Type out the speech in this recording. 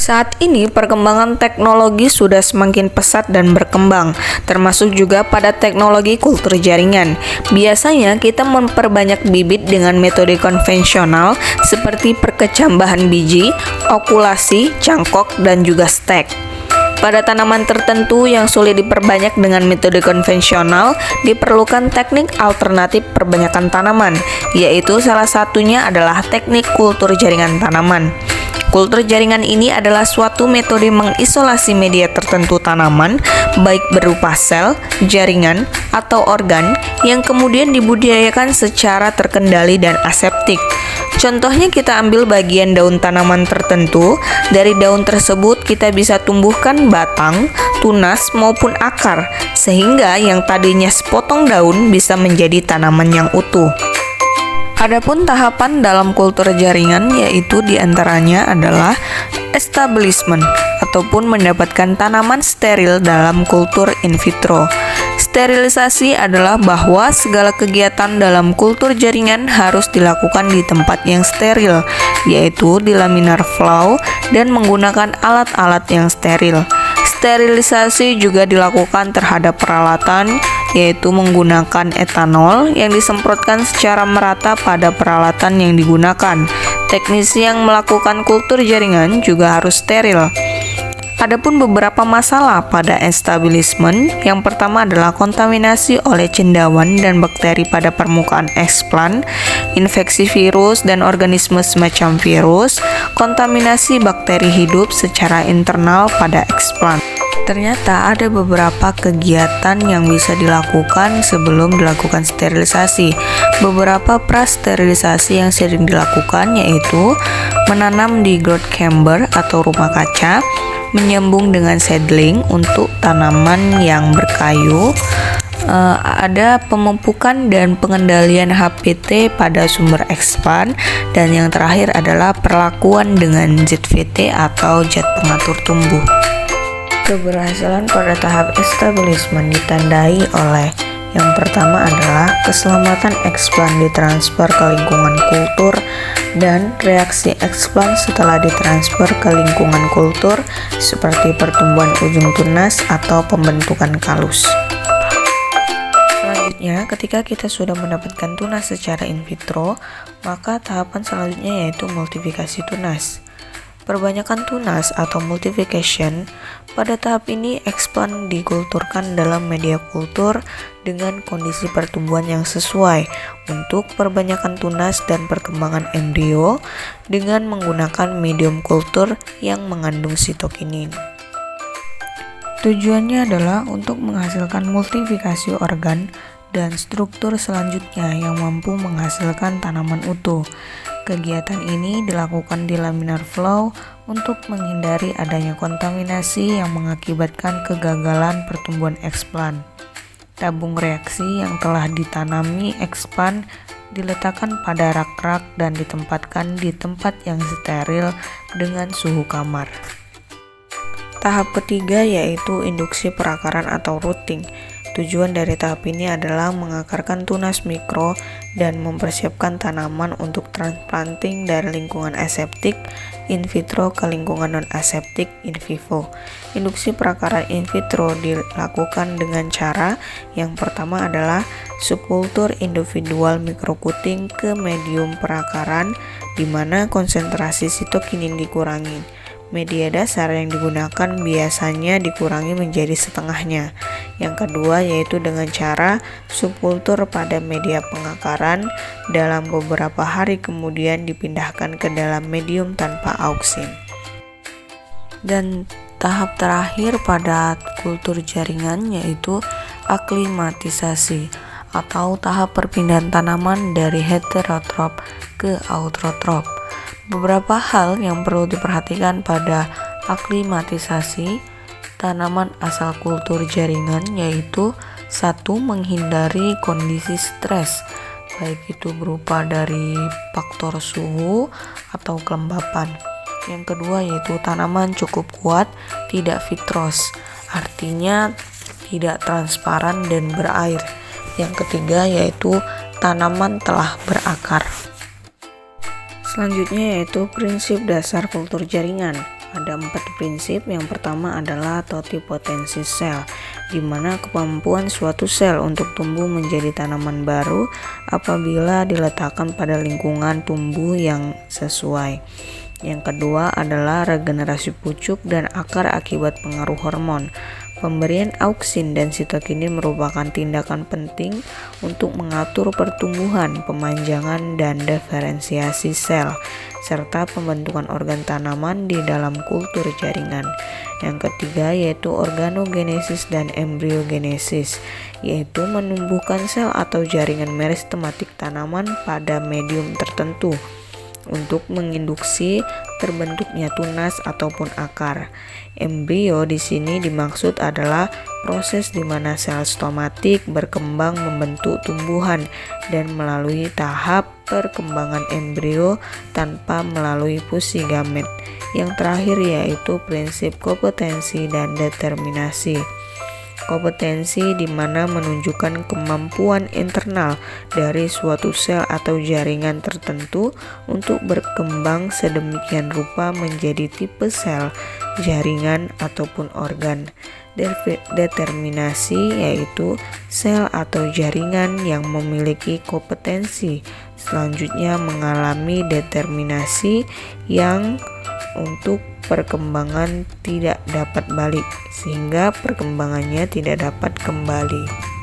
Saat ini perkembangan teknologi sudah semakin pesat dan berkembang, termasuk juga pada teknologi kultur jaringan. Biasanya kita memperbanyak bibit dengan metode konvensional seperti perkecambahan biji, okulasi, cangkok, dan juga stek. Pada tanaman tertentu yang sulit diperbanyak dengan metode konvensional, diperlukan teknik alternatif perbanyakan tanaman, yaitu salah satunya adalah teknik kultur jaringan tanaman. Kultur jaringan ini adalah suatu metode mengisolasi media tertentu tanaman, baik berupa sel, jaringan, atau organ, yang kemudian dibudidayakan secara terkendali dan aseptik. Contohnya kita ambil bagian daun tanaman tertentu, dari daun tersebut kita bisa tumbuhkan batang, tunas, maupun akar, sehingga yang tadinya sepotong daun bisa menjadi tanaman yang utuh. Adapun tahapan dalam kultur jaringan yaitu diantaranya adalah establishment ataupun mendapatkan tanaman steril dalam kultur in vitro. Sterilisasi adalah bahwa segala kegiatan dalam kultur jaringan harus dilakukan di tempat yang steril, yaitu di laminar flow dan menggunakan alat-alat yang steril. Sterilisasi juga dilakukan terhadap peralatan, yaitu menggunakan etanol yang disemprotkan secara merata pada peralatan yang digunakan. Teknisi yang melakukan kultur jaringan juga harus steril. Adapun beberapa masalah pada establishment, yang pertama adalah kontaminasi oleh cendawan dan bakteri pada permukaan eksplan, infeksi virus dan organisme semacam virus, kontaminasi bakteri hidup secara internal pada eksplan. Ternyata ada beberapa kegiatan yang bisa dilakukan sebelum dilakukan sterilisasi. Beberapa pra-sterilisasi yang sering dilakukan yaitu menanam di growth chamber atau rumah kaca, menyambung dengan seedling untuk tanaman yang berkayu, ada pemupukan dan pengendalian HPT pada sumber ekspan, dan yang terakhir adalah perlakuan dengan ZVT atau zat pengatur tumbuh. Keberhasilan pada tahap establishment ditandai oleh yang pertama adalah keselamatan eksplan ditransfer ke lingkungan kultur dan reaksi eksplan setelah ditransfer ke lingkungan kultur seperti pertumbuhan ujung tunas atau pembentukan kalus. Selanjutnya, ketika kita sudah mendapatkan tunas secara in vitro, maka tahapan selanjutnya yaitu multiplikasi tunas. Perbanyakan tunas atau multiplication, pada tahap ini eksplan dikulturkan dalam media kultur dengan kondisi pertumbuhan yang sesuai untuk perbanyakan tunas dan perkembangan embrio dengan menggunakan medium kultur yang mengandung sitokinin. Tujuannya adalah untuk menghasilkan multiplikasi organ dan struktur selanjutnya yang mampu menghasilkan tanaman utuh. Kegiatan ini dilakukan di laminar flow untuk menghindari adanya kontaminasi yang mengakibatkan kegagalan pertumbuhan eksplan. Tabung reaksi yang telah ditanami ekspan diletakkan pada rak-rak dan ditempatkan di tempat yang steril dengan suhu kamar. Tahap ketiga yaitu induksi perakaran atau rooting. Tujuan dari tahap ini adalah mengakarkan tunas mikro dan mempersiapkan tanaman untuk transplanting dari lingkungan aseptik in vitro ke lingkungan non-aseptik in vivo. Induksi perakaran in vitro dilakukan dengan cara yang pertama adalah subkultur individual microcutting ke medium perakaran di mana konsentrasi sitokinin dikurangi. Media dasar yang digunakan biasanya dikurangi menjadi setengahnya. Yang kedua yaitu dengan cara subkultur pada media pengakaran dalam beberapa hari kemudian dipindahkan ke dalam medium tanpa auksin. Dan tahap terakhir pada kultur jaringan yaitu aklimatisasi atau tahap perpindahan tanaman dari heterotrop ke autotrop. Beberapa hal yang perlu diperhatikan pada aklimatisasi tanaman asal kultur jaringan yaitu satu, menghindari kondisi stres, baik itu berupa dari faktor suhu atau kelembapan. Yang kedua yaitu tanaman cukup kuat, tidak vitros, artinya tidak transparan dan berair. Yang ketiga yaitu tanaman telah berakar. Selanjutnya yaitu prinsip dasar kultur jaringan Ada 4 prinsip. Yang pertama adalah totipotensi sel, di mana kemampuan suatu sel untuk tumbuh menjadi tanaman baru apabila diletakkan pada lingkungan tumbuh yang sesuai. Yang kedua adalah regenerasi pucuk dan akar akibat pengaruh hormon. Pemberian auksin dan sitokinin merupakan tindakan penting untuk mengatur pertumbuhan, pemanjangan, dan diferensiasi sel, serta pembentukan organ tanaman di dalam kultur jaringan. Yang ketiga yaitu organogenesis dan embriogenesis, yaitu menumbuhkan sel atau jaringan meristematik tanaman pada medium tertentu untuk menginduksi terbentuknya tunas ataupun akar. Embrio di sini dimaksud adalah proses di mana sel stomatik berkembang membentuk tumbuhan dan melalui tahap perkembangan embrio tanpa melalui fusi gamet. Yang terakhir yaitu prinsip kompetensi dan determinasi. Kompetensi di mana menunjukkan kemampuan internal dari suatu sel atau jaringan tertentu untuk berkembang sedemikian rupa menjadi tipe sel, jaringan, ataupun organ. Determinasi yaitu sel atau jaringan yang memiliki kompetensi selanjutnya mengalami determinasi yang untuk perkembangan tidak dapat balik, sehingga perkembangannya tidak dapat kembali.